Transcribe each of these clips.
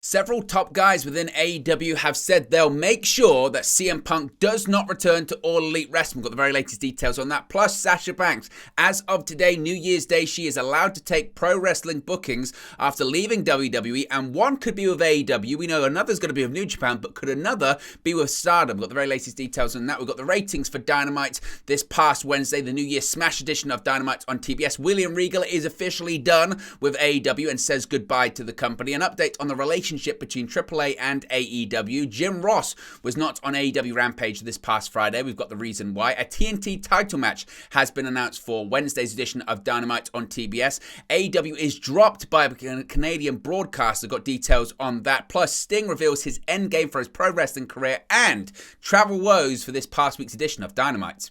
Several top guys within AEW have said they'll make sure that CM Punk does not return to All Elite Wrestling. We've got the very latest details on that. Plus, Sasha Banks, as of today, New Year's Day, she is allowed to take pro wrestling bookings after leaving WWE, and one could be with AEW. We know another's going to be with New Japan, but could another be with STARDOM? We've got the very latest details on that. We've got the ratings for Dynamite this past Wednesday, the New Year Smash edition of Dynamite on TBS. William Regal is officially done with AEW and says goodbye to the company. An update on the relationship between AAA and AEW. Jim Ross was not on AEW Rampage this past Friday. We've got the reason why. A TNT title match has been announced for Wednesday's edition of Dynamite on TBS. AEW is dropped by a Canadian broadcaster. Got details on that. Plus, Sting reveals his endgame for his pro wrestling career and travel woes for this past week's edition of Dynamite.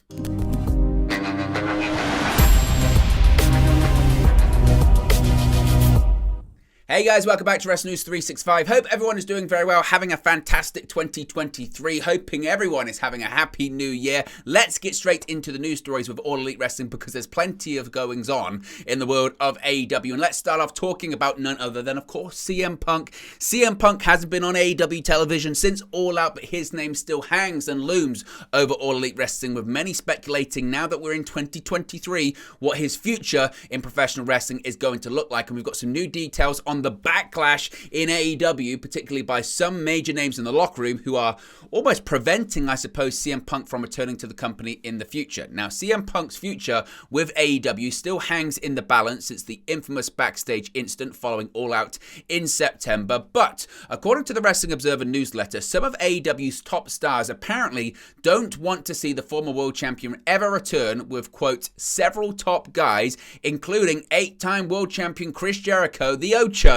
Hey guys, welcome back to Wrestling News 365. Hope everyone is doing very well, having a fantastic 2023. Hoping everyone is having a happy new year. Let's get straight into the news stories with All Elite Wrestling because there's plenty of goings on in the world of AEW. And let's start off talking about none other than, of course, CM Punk. CM Punk hasn't been on AEW television since All Out, but his name still hangs and looms over All Elite Wrestling, with many speculating now that we're in 2023 what his future in professional wrestling is going to look like. And we've got some new details on the backlash in AEW, particularly by some major names in the locker room who are almost preventing, I suppose, CM Punk from returning to the company in the future. Now, CM Punk's future with AEW still hangs in the balance. It's the infamous backstage incident following All Out in September. But according to the Wrestling Observer newsletter, some of AEW's top stars apparently don't want to see the former world champion ever return, with, quote, several top guys, including 8-time world champion Chris Jericho, the Ocho,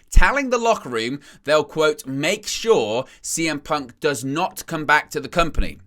telling the locker room they'll, quote, make sure CM Punk does not come back to the company.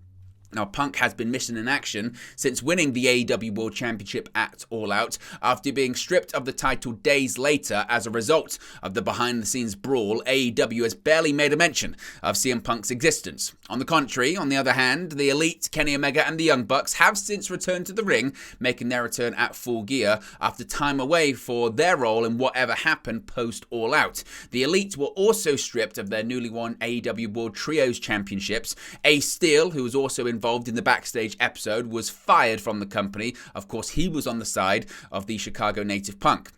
Now, Punk has been missing in action since winning the AEW World Championship at All Out after being stripped of the title days later as a result of the behind-the-scenes brawl. AEW has barely made a mention of CM Punk's existence. On the contrary, on the other hand, the Elite, Kenny Omega and the Young Bucks have since returned to the ring, making their return at Full Gear after time away for their role in whatever happened post All Out. The Elite were also stripped of their newly won AEW World Trios Championships. Ace Steel, who was also involved in the backstage episode, was fired from the company. Of course, he was on the side of the Chicago native Punk.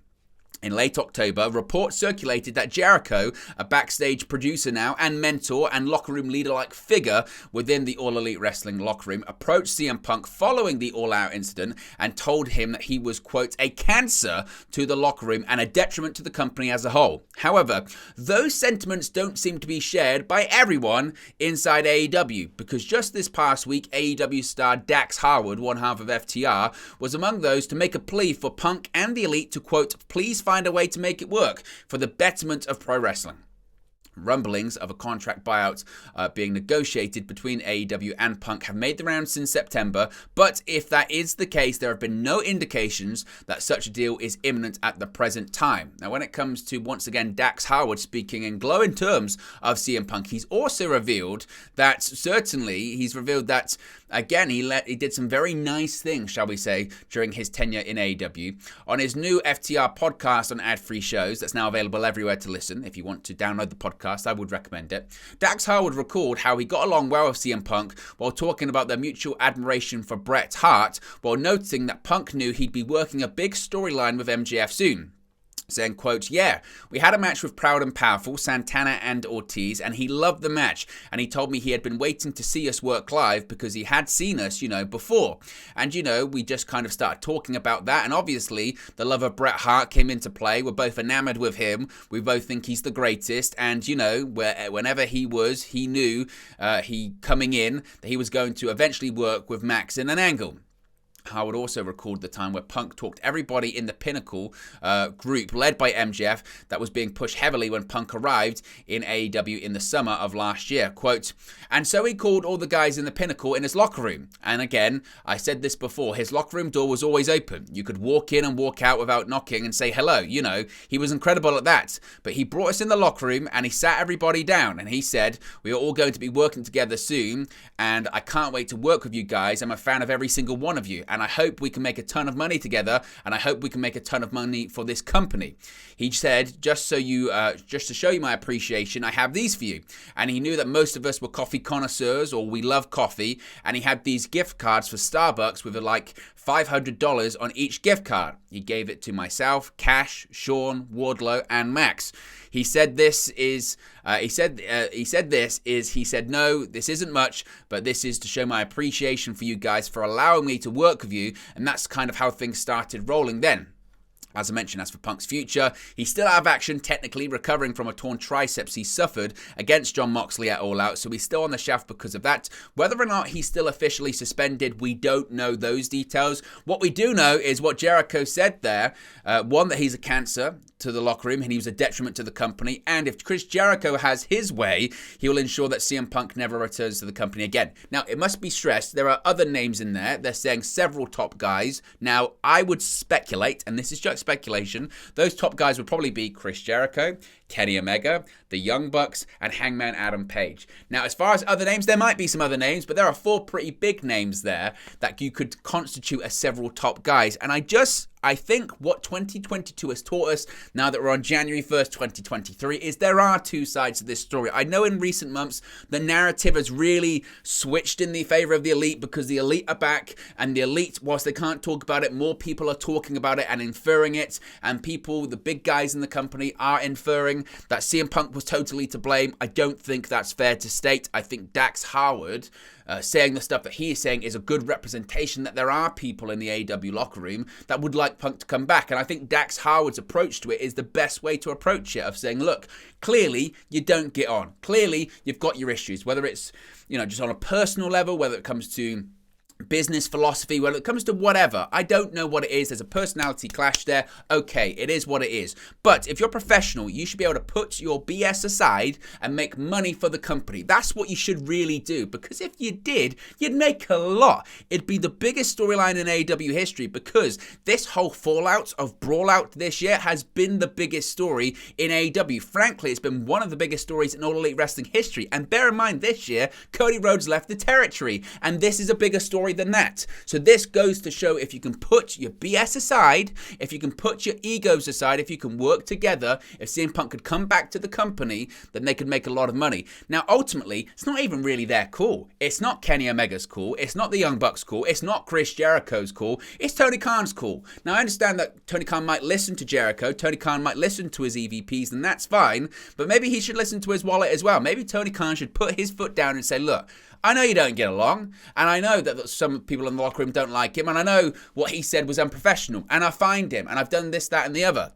In late October, reports circulated that Jericho, a backstage producer now and mentor and locker room leader-like figure within the All Elite Wrestling locker room, approached CM Punk following the All Out incident and told him that he was, quote, a cancer to the locker room and a detriment to the company as a whole. However, those sentiments don't seem to be shared by everyone inside AEW, because just this past week, AEW star Dax Harwood, one half of FTR, was among those to make a plea for Punk and the Elite to, quote, please find a way to make it work for the betterment of pro wrestling. Rumblings of a contract buyout being negotiated between AEW and Punk have made the rounds since September, but if that is the case, there have been no indications that such a deal is imminent at the present time. Now, when it comes to, once again, Dax Harwood speaking in glowing terms of CM Punk, he's also revealed that, again, he did some very nice things, shall we say, during his tenure in AEW. On his new FTR podcast on ad-free shows, that's now available everywhere to listen. If you want to download the podcast, I would recommend it. Dax Harwood recalled how he got along well with CM Punk while talking about their mutual admiration for Bret Hart, while noticing that Punk knew he'd be working a big storyline with MJF soon. Saying, quote, yeah, we had a match with Proud and Powerful, Santana and Ortiz, and he loved the match. And he told me he had been waiting to see us work live because he had seen us, before. And, we just kind of started talking about that. And obviously, the love of Bret Hart came into play. We're both enamored with him. We both think he's the greatest. And, whenever he knew he coming in that he was going to eventually work with Max in an angle. Howard also recalled the time where Punk talked everybody in the Pinnacle group led by MJF that was being pushed heavily when Punk arrived in AEW in the summer of last year. Quote, and so he called all the guys in the Pinnacle in his locker room. And again, I said this before, his locker room door was always open. You could walk in and walk out without knocking and say hello. He was incredible at that. But he brought us in the locker room and he sat everybody down and he said, we are all going to be working together soon and I can't wait to work with you guys. I'm a fan of every single one of you. and I hope we can make a ton of money together, and I hope we can make a ton of money for this company. He said, just to show you my appreciation, I have these for you. And he knew that most of us were coffee connoisseurs, or we love coffee, and he had these gift cards for Starbucks with like $500 on each gift card. He gave it to myself, Cash, Sean, Wardlow, and Max. He said no, this isn't much, but this is to show my appreciation for you guys for allowing me to work with you. And that's kind of how things started rolling then. As I mentioned, as for Punk's future, he's still out of action, technically recovering from a torn triceps he suffered against Jon Moxley at All Out, so he's still on the shaft because of that. Whether or not he's still officially suspended, we don't know those details. What we do know is what Jericho said there. One, that he's a cancer to the locker room and he was a detriment to the company, and if Chris Jericho has his way, he will ensure that CM Punk never returns to the company again. Now, it must be stressed, there are other names in there. They're saying several top guys. Now, I would speculate, and this is just speculation, those top guys would probably be Chris Jericho, Kenny Omega, the Young Bucks, and Hangman Adam Page. Now, as far as other names, there might be some other names, but there are 4 pretty big names there that you could constitute as several top guys. And I think what 2022 has taught us, now that we're on January 1st, 2023, is there are 2 sides to this story. I know in recent months, the narrative has really switched in the favor of the Elite because the Elite are back, and the Elite, whilst they can't talk about it, more people are talking about it and inferring it, and people, the big guys in the company, are inferring that CM Punk was totally to blame. I don't think that's fair to state. I think Dax Harwood saying the stuff that he is saying is a good representation that there are people in the AEW locker room that would like Punk to come back. And I think Dax Harwood's approach to it is the best way to approach it, of saying, look, clearly you don't get on. Clearly you've got your issues, whether it's, just on a personal level, whether it comes to business philosophy, whether it comes to whatever. I don't know what it is. There's a personality clash there. Okay, it is what it is. But if you're professional, you should be able to put your BS aside and make money for the company. That's what you should really do, because if you did, you'd make a lot. It'd be the biggest storyline in AEW history, because this whole fallout of Brawlout this year has been the biggest story in AEW. Frankly, it's been one of the biggest stories in All Elite Wrestling history. And bear in mind, this year, Cody Rhodes left the territory, and this is a bigger story than that. So this goes to show, if you can put your BS aside, if you can put your egos aside, if you can work together, if CM Punk could come back to the company, then they could make a lot of money. Now, ultimately, it's not even really their call. It's not Kenny Omega's call. It's not the Young Bucks' call. It's not Chris Jericho's call. It's Tony Khan's call. Now, I understand that Tony Khan might listen to Jericho. Tony Khan might listen to his EVPs, and that's fine. But maybe he should listen to his wallet as well. Maybe Tony Khan should put his foot down and say, look, I know you don't get along, and I know that some people in the locker room don't like him, and I know what he said was unprofessional, and I fined him, and I've done this, that, and the other.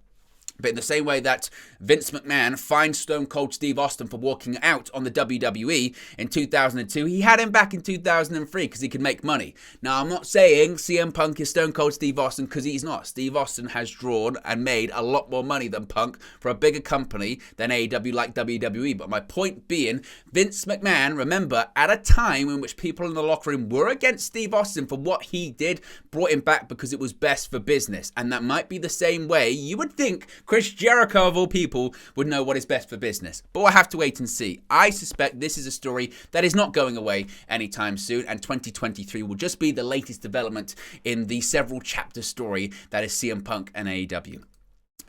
But in the same way that Vince McMahon fined Stone Cold Steve Austin for walking out on the WWE in 2002, he had him back in 2003 because he could make money. Now, I'm not saying CM Punk is Stone Cold Steve Austin, because he's not. Steve Austin has drawn and made a lot more money than Punk for a bigger company than AEW, like WWE. But my point being, Vince McMahon, remember, at a time in which people in the locker room were against Steve Austin for what he did, brought him back because it was best for business. And that might be the same way you would think Chris Jericho, of all people, would know what is best for business. But we'll have to wait and see. I suspect this is a story that is not going away anytime soon, and 2023 will just be the latest development in the several chapter story that is CM Punk and AEW.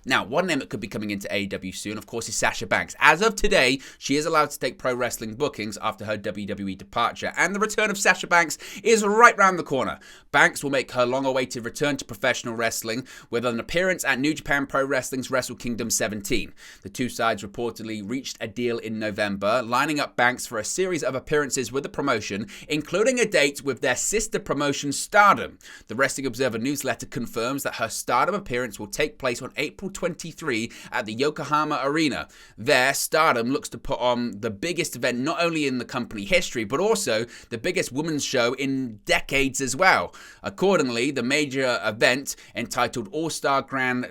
Now, one name that could be coming into AEW soon, of course, is Sasha Banks. As of today, she is allowed to take pro wrestling bookings after her WWE departure, and the return of Sasha Banks is right round the corner. Banks will make her long-awaited return to professional wrestling with an appearance at New Japan Pro Wrestling's Wrestle Kingdom 17. The two sides reportedly reached a deal in November, lining up Banks for a series of appearances with the promotion, including a date with their sister promotion, STARDOM. The Wrestling Observer newsletter confirms that her STARDOM appearance will take place on April 23 at the Yokohama Arena. There, STARDOM looks to put on the biggest event not only in the company history, but also the biggest women's show in decades as well. Accordingly, the major event, entitled All-Star Grand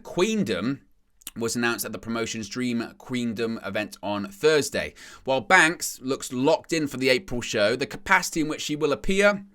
Queendom, was announced at the promotion's Dream Queendom event on Thursday. While Banks looks locked in for the April show, the capacity in which she will appear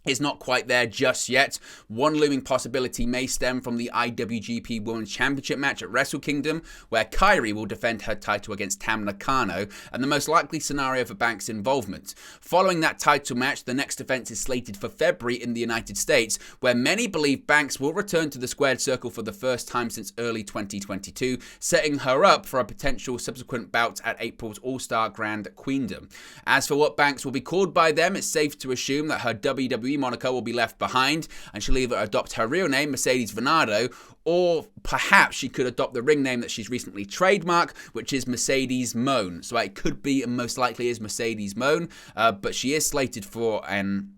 is not quite there just yet. One looming possibility may stem from the IWGP Women's Championship match at Wrestle Kingdom, where Kairi will defend her title against Tam Nakano, and the most likely scenario for Banks' involvement. Following that title match, the next event is slated for February in the United States, where many believe Banks will return to the squared circle for the first time since early 2022, setting her up for a potential subsequent bout at April's All-Star Grand Queendom. As for what Banks will be called by them, it's safe to assume that her WWE moniker will be left behind, and she'll either adopt her real name, Mercedes Venado, or perhaps she could adopt the ring name that she's recently trademarked, which is Mercedes Moan. So it could be, and most likely is, Mercedes Moan, but she is slated for an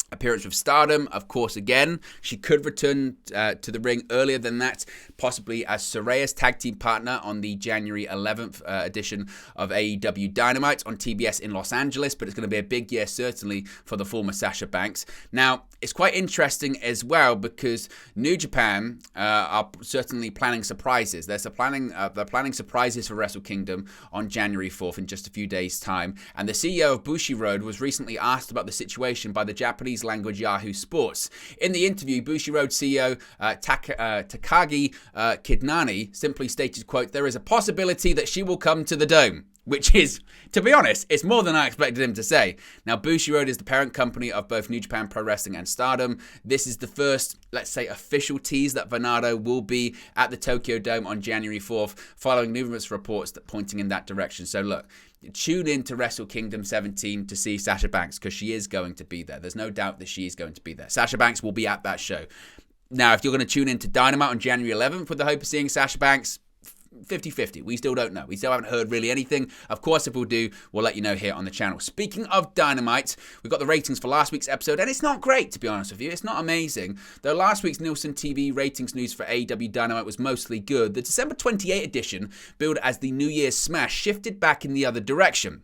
appearance with Stardom. Of course, again, she could return to the ring earlier than that, possibly as Soraya's tag team partner on the January 11th edition of AEW Dynamite on TBS in Los Angeles, but it's going to be a big year, certainly, for the former Sasha Banks. Now, it's quite interesting as well because New Japan are certainly planning surprises. They're planning surprises for Wrestle Kingdom on January 4th in just a few days' time. And the CEO of Bushiroad was recently asked about the situation by the Japanese language Yahoo Sports. In the interview, Bushiroad CEO Takagi Kidnani simply stated, quote, "There is a possibility that she will come to the Dome," which is, to be honest, it's more than I expected him to say. Now, Bushiroad is the parent company of both New Japan Pro Wrestling and Stardom. This is the first, let's say, official tease that Venado will be at the Tokyo Dome on January 4th, following numerous reports that pointing in that direction. So look, tune in to Wrestle Kingdom 17 to see Sasha Banks, because she is going to be there. There's no doubt that she is going to be there. Sasha Banks will be at that show. Now, if you're going to tune in to Dynamite on January 11th with the hope of seeing Sasha Banks, 50-50. We still don't know. We still haven't heard really anything. Of course, if we do, we'll let you know here on the channel. Speaking of Dynamite, we've got the ratings for last week's episode, and it's not great, to be honest with you. It's not amazing. Though last week's Nielsen TV ratings news for AEW Dynamite was mostly good, the December 28 edition, billed as the New Year's Smash, shifted back in the other direction.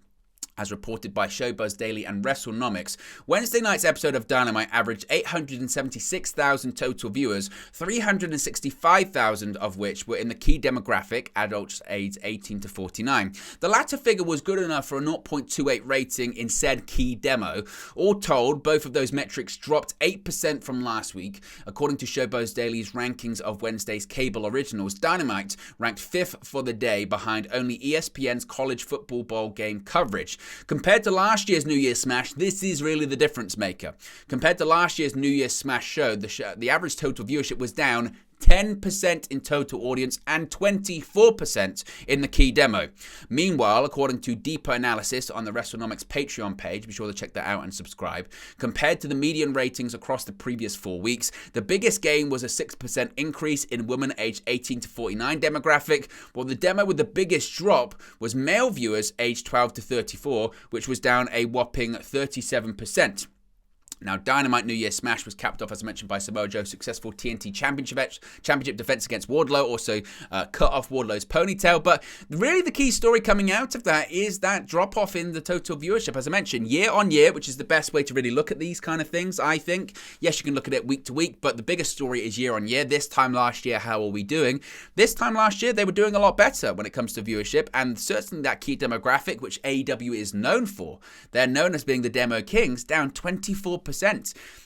As reported by Showbuzz Daily and WrestleNomics, Wednesday night's episode of Dynamite averaged 876,000 total viewers, 365,000 of which were in the key demographic, adults aged 18 to 49. The latter figure was good enough for a 0.28 rating in said key demo. All told, both of those metrics dropped 8% from last week. According to Showbuzz Daily's rankings of Wednesday's cable originals, Dynamite ranked 5th for the day, behind only ESPN's college football bowl game coverage. Compared to last year's New Year's Smash, this is really the difference maker. Compared to last year's New Year's Smash show, the average total viewership was down 10% in total audience and 24% in the key demo. Meanwhile, according to deeper analysis on the WrestleNomics Patreon page, be sure to check that out and subscribe, compared to the median ratings across the previous 4 weeks, the biggest gain was a 6% increase in women aged 18 to 49 demographic, while the demo with the biggest drop was male viewers aged 12 to 34, which was down a whopping 37%. Now, Dynamite New Year Smash was capped off, as I mentioned, by Samoa Joe's successful TNT Championship defense against Wardlow, also cut off Wardlow's ponytail. But really the key story coming out of that is that drop-off in the total viewership. As I mentioned, year on year, which is the best way to really look at these kind of things, I think. Yes, you can look at it week to week, but the biggest story is year on year. This time last year, how are we doing? This time last year, they were doing a lot better when it comes to viewership, and certainly that key demographic, which AEW is known for. They're known as being the Demo Kings, down 24%.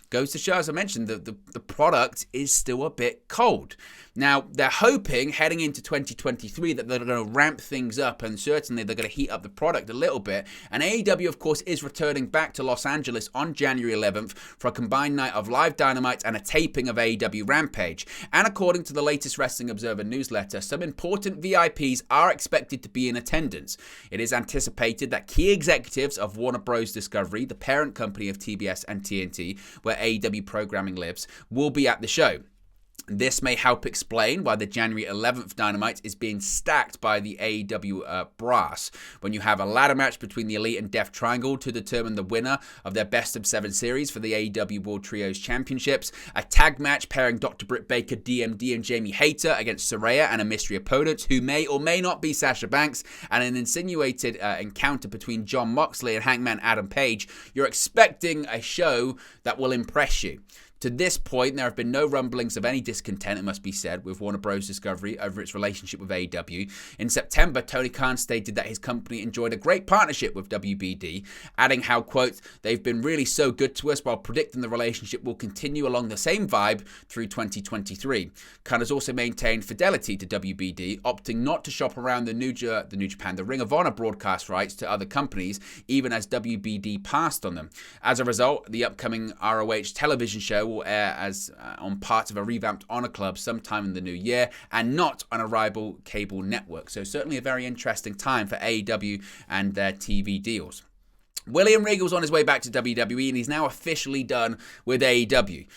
Goes to show, as I mentioned, the product is still a bit cold. Now, they're hoping, heading into 2023, that they're going to ramp things up, and certainly they're going to heat up the product a little bit. And AEW, of course, is returning back to Los Angeles on January 11th for a combined night of live Dynamite and a taping of AEW Rampage. And according to the latest Wrestling Observer newsletter, some important VIPs are expected to be in attendance. It is anticipated that key executives of Warner Bros. Discovery, the parent company of TBS and TNT, where AEW programming lives, will be at the show. This may help explain why the January 11th Dynamite is being stacked by the AEW brass, when you have a ladder match between the Elite and Death Triangle to determine the winner of their Best of 7 series for the AEW World Trios Championships, a tag match pairing Dr. Britt Baker, DMD, and Jamie Hayter against Saraya and a mystery opponent who may or may not be Sasha Banks, and an insinuated encounter between Jon Moxley and Hangman Adam Page. You're expecting a show that will impress you. To this point, there have been no rumblings of any discontent, it must be said, with Warner Bros. Discovery over its relationship with AEW. In September, Tony Khan stated that his company enjoyed a great partnership with WBD, adding how, quote, they've been really so good to us, while predicting the relationship will continue along the same vibe through 2023. Khan has also maintained fidelity to WBD, opting not to shop around the New Japan, the Ring of Honor broadcast rights to other companies, even as WBD passed on them. As a result, the upcoming ROH television show will air as on part of a revamped Honor Club sometime in the new year and not on a rival cable network. So certainly a very interesting time for AEW and their TV deals. William Regal's on his way back to WWE and he's now officially done with AEW.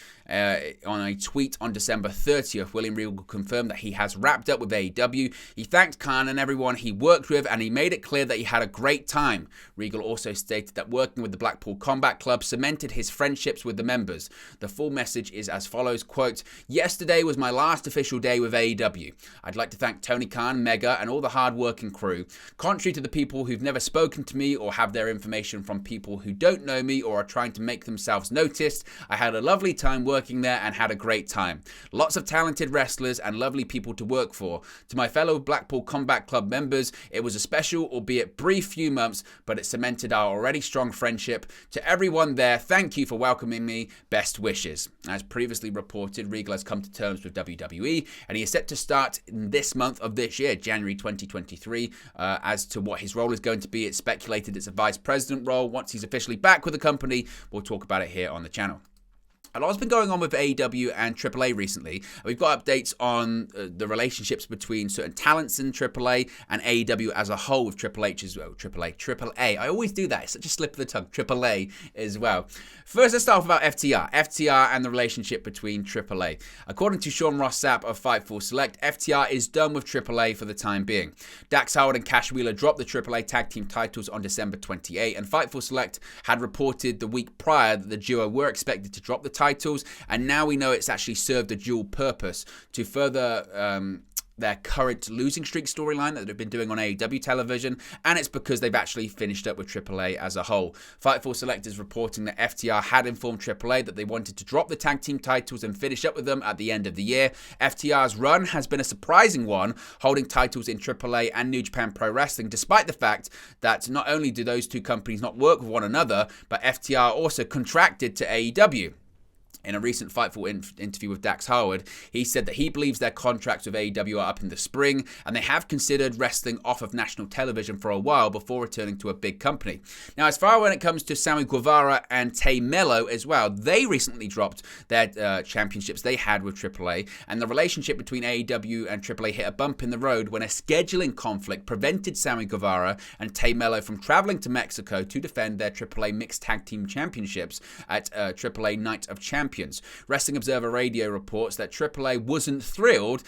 On a tweet on December 30th, William Regal confirmed that he has wrapped up with AEW. He thanked Khan and everyone he worked with, and he made it clear that he had a great time. Regal also stated that working with the Blackpool Combat Club cemented his friendships with the members. The full message is as follows, quote, yesterday was my last official day with AEW. I'd like to thank Tony Khan, Mega, and all the hard-working crew. Contrary to the people who've never spoken to me or have their information from people who don't know me or are trying to make themselves noticed, I had a lovely time working there and had a great time. Lots of talented wrestlers and lovely people to work for. To my fellow Blackpool Combat Club members, it was a special, albeit brief few months, but it cemented our already strong friendship. To everyone there, thank you for welcoming me. Best wishes. As previously reported, Regal has come to terms with WWE and he is set to start in this month of this year, January 2023. As to what his role is going to be, it's speculated it's a vice president role. Once he's officially back with the company, we'll talk about it here on the channel. A lot's been going on with AEW and AAA recently. We've got updates on the relationships between certain talents in AAA and AEW as a whole with Triple H as well. AAA. I always do that. It's such a slip of the tongue. AAA as well. First, let's start off about FTR. FTR and the relationship between AAA. According to Sean Ross Sapp of Fightful Select, FTR is done with AAA for the time being. Dax Howard and Cash Wheeler dropped the AAA tag team titles on December 28, and Fightful Select had reported the week prior that the duo were expected to drop the titles, and now we know it's actually served a dual purpose to further their current losing streak storyline that they've been doing on AEW television, and it's because they've actually finished up with AAA as a whole. Fightful Select is reporting that FTR had informed AAA that they wanted to drop the tag team titles and finish up with them at the end of the year. FTR's run has been a surprising one, holding titles in AAA and New Japan Pro Wrestling, despite the fact that not only do those two companies not work with one another, but FTR also contracted to AEW. In a recent Fightful interview with Dax Howard, he said that he believes their contracts with AEW are up in the spring, and they have considered wrestling off of national television for a while before returning to a big company. Now, as far when it comes to Sammy Guevara and Tay Mello as well, they recently dropped their championships they had with AAA, and the relationship between AEW and AAA hit a bump in the road when a scheduling conflict prevented Sammy Guevara and Tay Mello from traveling to Mexico to defend their AAA Mixed Tag Team Championships at AAA Night of Champions. Wrestling Observer Radio reports that AAA wasn't thrilled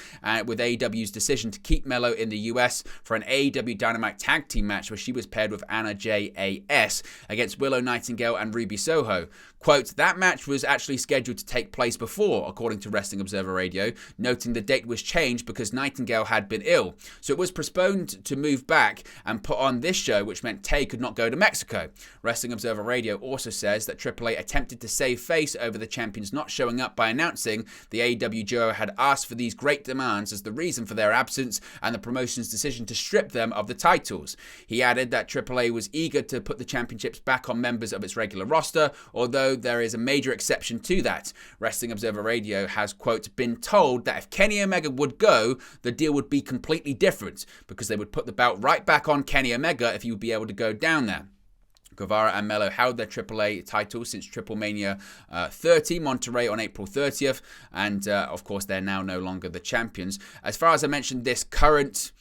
with AEW's decision to keep Mello in the US for an AEW Dynamite tag team match where she was paired with Anna J.A.S. against Willow Nightingale and Ruby Soho. Quote, that match was actually scheduled to take place before, according to Wrestling Observer Radio, noting the date was changed because Nightingale had been ill. So it was postponed to move back and put on this show, which meant Tay could not go to Mexico. Wrestling Observer Radio also says that AAA attempted to save face over the champions not showing up by announcing the AEW duo had asked for these great demands as the reason for their absence and the promotion's decision to strip them of the titles. He added that AAA was eager to put the championships back on members of its regular roster, although there is a major exception to that. Wrestling Observer Radio has, quote, been told that if Kenny Omega would go, the deal would be completely different because they would put the belt right back on Kenny Omega if he would be able to go down there. Guevara and Mello held their AAA titles since Triple Mania 30, Monterrey on April 30th, and of course they're now no longer the champions. As far as I mentioned, this current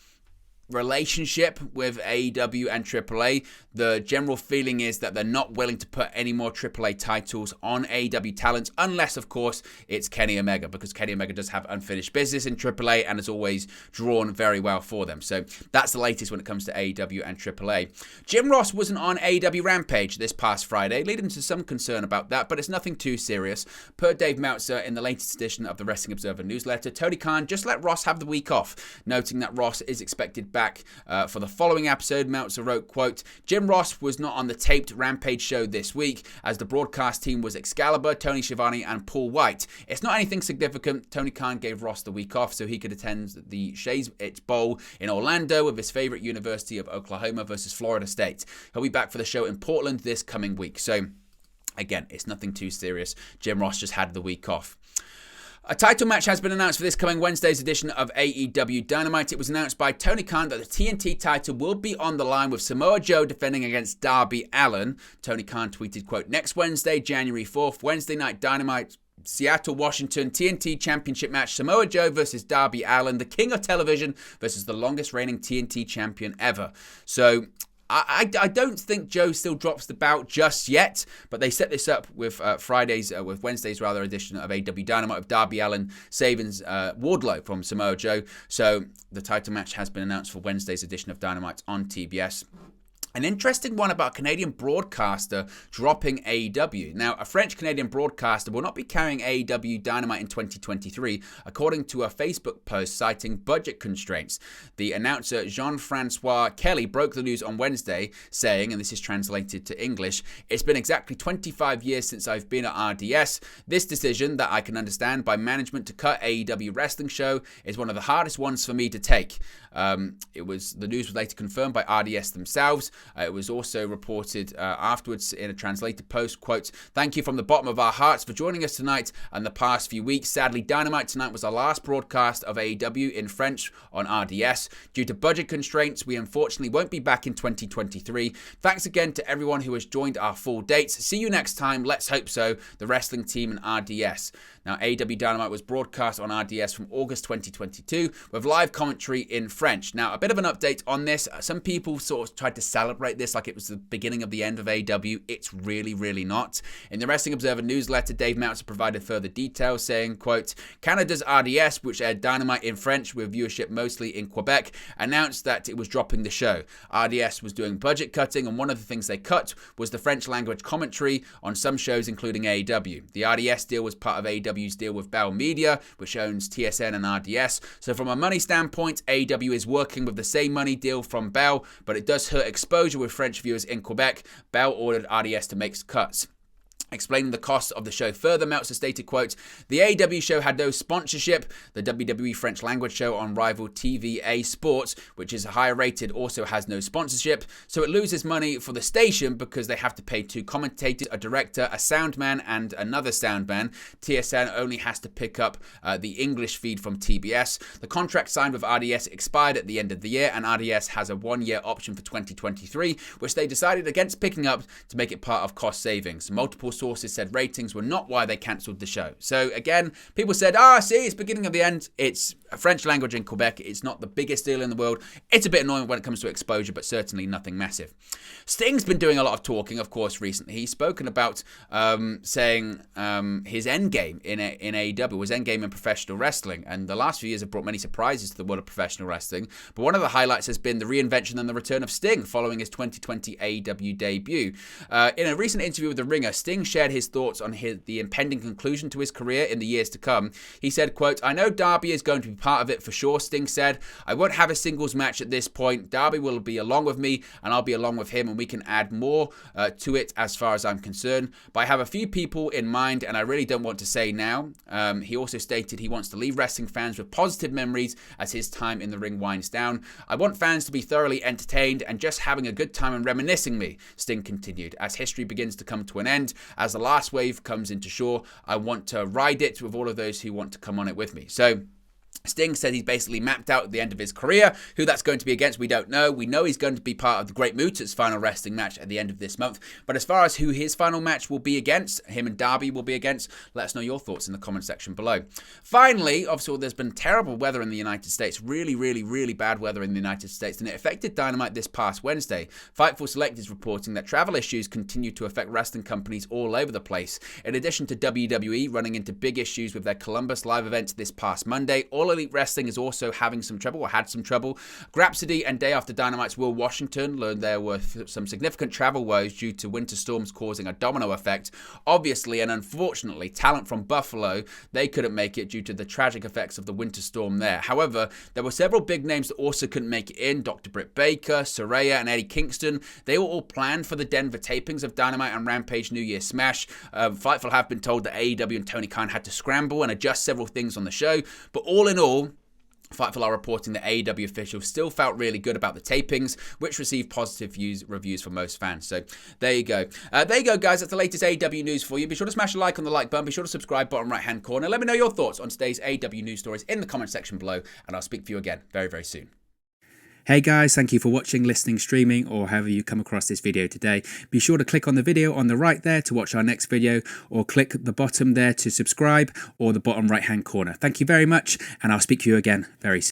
relationship with AEW and AAA, the general feeling is that they're not willing to put any more AAA titles on AEW talents unless, of course, it's Kenny Omega, because Kenny Omega does have unfinished business in AAA and has always drawn very well for them. So that's the latest when it comes to AEW and AAA. Jim Ross wasn't on AEW Rampage this past Friday, leading to some concern about that, but it's nothing too serious. Per Dave Meltzer in the latest edition of the Wrestling Observer newsletter, Tony Khan just let Ross have the week off, noting that Ross is expected back back for the following episode. Meltzer wrote, quote, Jim Ross was not on the taped Rampage show this week, as the broadcast team was Excalibur, Tony Schiavone, and Paul White. It's not anything significant. Tony Khan gave Ross the week off so he could attend the Shays It's Bowl in Orlando with his favorite University of Oklahoma versus Florida State. He'll be back for the show in Portland this coming week. So, again, it's nothing too serious. Jim Ross just had the week off. A title match has been announced for this coming Wednesday's edition of AEW Dynamite. It was announced by Tony Khan that the TNT title will be on the line with Samoa Joe defending against Darby Allin. Tony Khan tweeted, quote, next Wednesday, January 4th, Wednesday Night Dynamite, Seattle, Washington, TNT Championship match, Samoa Joe versus Darby Allin, the king of television versus the longest reigning TNT champion ever. So I don't think Joe still drops the bout just yet, but they set this up with Wednesday's edition of AEW Dynamite with Darby Allin saving Wardlow from Samoa Joe. So the title match has been announced for Wednesday's edition of Dynamite on TBS. An interesting one about a Canadian broadcaster dropping AEW. Now, a French-Canadian broadcaster will not be carrying AEW Dynamite in 2023, according to a Facebook post citing budget constraints. The announcer Jean-Francois Kelly broke the news on Wednesday, saying, and this is translated to English, it's been exactly 25 years since I've been at RDS. This decision, that I can understand by management to cut AEW wrestling show, is one of the hardest ones for me to take. The news was later confirmed by RDS themselves. It was also reported afterwards in a translated post, quote, thank you from the bottom of our hearts for joining us tonight and the past few weeks. Sadly, Dynamite tonight was our last broadcast of AEW in French on RDS. Due to budget constraints, we unfortunately won't be back in 2023. Thanks again to everyone who has joined our full dates. See you next time. Let's hope so. The wrestling team and RDS. Now, AEW Dynamite was broadcast on RDS from August 2022 with live commentary in French. Now, a bit of an update on this. Some people sort of tried to celebrate this like it was the beginning of the end of AEW. It's really, really not. In the Wrestling Observer newsletter, Dave Meltzer provided further details saying, quote, Canada's RDS, which aired Dynamite in French with viewership mostly in Quebec, announced that it was dropping the show. RDS was doing budget cutting, and one of the things they cut was the French language commentary on some shows, including AEW. The RDS deal was part of AEW's deal with Bell Media, which owns TSN and RDS. So from a money standpoint, AEW is working with the same money deal from Bell, but it does hurt exposure with French viewers in Quebec. Bell ordered RDS to make cuts. Explaining the cost of the show further, Meltzer stated, quote, the AEW show had no sponsorship. The WWE French language show on rival TVA Sports, which is higher rated, also has no sponsorship. So it loses money for the station because they have to pay 2 commentators, a director, a soundman, and another soundman. TSN only has to pick up the English feed from TBS. The contract signed with RDS expired at the end of the year, and RDS has a 1-year option for 2023, which they decided against picking up to make it part of cost savings. Multiple sources said ratings were not why they cancelled the show. So again, people said, see, it's beginning of the end. It's a French language in Quebec. It's not the biggest deal in the world. It's a bit annoying when it comes to exposure, but certainly nothing massive. Sting's been doing a lot of talking, of course, recently. He's spoken about saying his endgame in AEW, his endgame in professional wrestling. And the last few years have brought many surprises to the world of professional wrestling. But one of the highlights has been the reinvention and the return of Sting following his 2020 AEW debut. In a recent interview with The Ringer, Sting shared his thoughts on the impending conclusion to his career in the years to come. He said, quote, I know Darby is going to be part of it for sure, Sting said. I won't have a singles match at this point. Darby will be along with me and I'll be along with him, and we can add more to it as far as I'm concerned. But I have a few people in mind and I really don't want to say now. He also stated he wants to leave wrestling fans with positive memories as his time in the ring winds down. I want fans to be thoroughly entertained and just having a good time and reminiscing me, Sting continued. As history begins to come to an end, as the last wave comes into shore, I want to ride it with all of those who want to come on it with me. So Sting said he's basically mapped out at the end of his career. Who that's going to be against, we don't know. We know he's going to be part of the Great Muta's final wrestling match at the end of this month. But as far as who his final match will be against, him and Darby will be against, let us know your thoughts in the comment section below. Finally, obviously, there's been terrible weather in the United States. Really, really, really bad weather in the United States. And it affected Dynamite this past Wednesday. Fightful Select is reporting that travel issues continue to affect wrestling companies all over the place. In addition to WWE running into big issues with their Columbus live event this past Monday, all All Elite Wrestling is also having some trouble, or had some trouble. Grapsody and Day After Dynamite's Will Washington learned there were some significant travel woes due to winter storms causing a domino effect. Obviously and unfortunately, talent from Buffalo, they couldn't make it due to the tragic effects of the winter storm there. However, there were several big names that also couldn't make it in. Dr. Britt Baker, Saraya, and Eddie Kingston. They were all planned for the Denver tapings of Dynamite and Rampage New Year Smash. Fightful have been told that AEW and Tony Khan had to scramble and adjust several things on the show. But all in all, Fightful are reporting that AEW officials still felt really good about the tapings, which received positive reviews from most fans. So there you go. There you go, guys. That's the latest AEW news for you. Be sure to smash a like on the like button. Be sure to subscribe, bottom right-hand corner. Let me know your thoughts on today's AEW news stories in the comment section below, and I'll speak to you again very, very soon. Hey guys, thank you for watching, listening, streaming, or however you come across this video today. Be sure to click on the video on the right there to watch our next video, or click the bottom there to subscribe, or the bottom right hand corner. Thank you very much, and I'll speak to you again very soon.